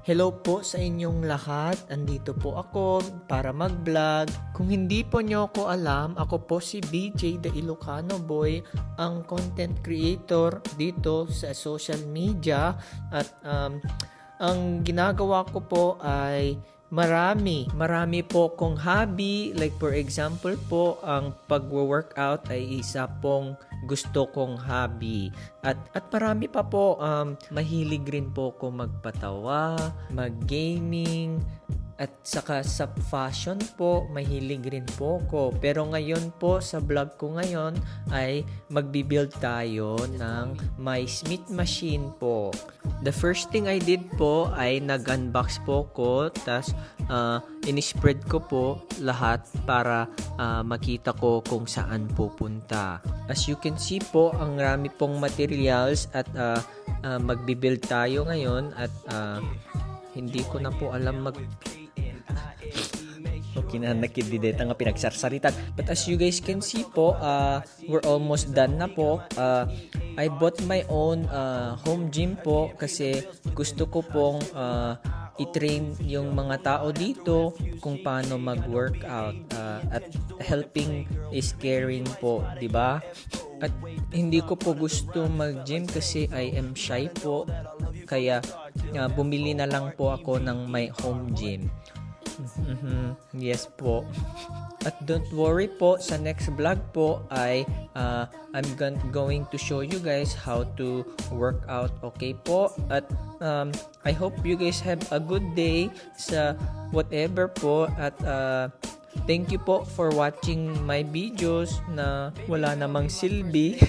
Hello po sa inyong lahat. Andito po ako para mag-vlog. Kung hindi po nyo ako alam, ako po si BJ the Ilocano Boy, ang content creator dito sa social media. At ang ginagawa ko po ay marami po kong hobby. Like for example po, ang pag-workout ay isa pong gusto kong hobby. At marami pa po, mahilig rin po ko magpatawa, mag-gaming, at saka sa fashion po, mahilig rin po ko. Pero ngayon po, sa vlog ko ngayon ay magbibuild tayo ng My Smith machine po. The first thing I did po ay nag-unbox po ko, tas in-spread ko po lahat para makita ko kung saan pupunta. As you can see po, ang rami pong materials at magbibuild tayo ngayon at hindi ko na po alam okay na nakidideta nga pinagsarsaritan. But as you guys can see po, we're almost done na po. I bought my own home gym po kasi gusto ko pong i-train yung mga tao dito kung paano mag-workout. At helping is caring po, di ba? At hindi ko po gusto mag-gym kasi I am shy po. Kaya bumili na lang po ako ng my home gym. Yes po. At don't worry po, sa next vlog po ay I'm going to show you guys how to work out, okay po? At I hope you guys have a good day sa whatever po. At thank you po for watching my videos na wala namang silbi.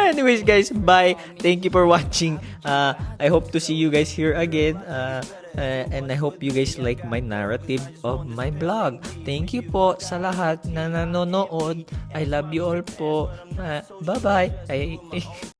Anyways guys, bye. Thank you for watching. I hope to see you guys here again. And I hope you guys like my narrative of my vlog. Thank you po sa lahat na nanonood. I love you all po. Bye-bye.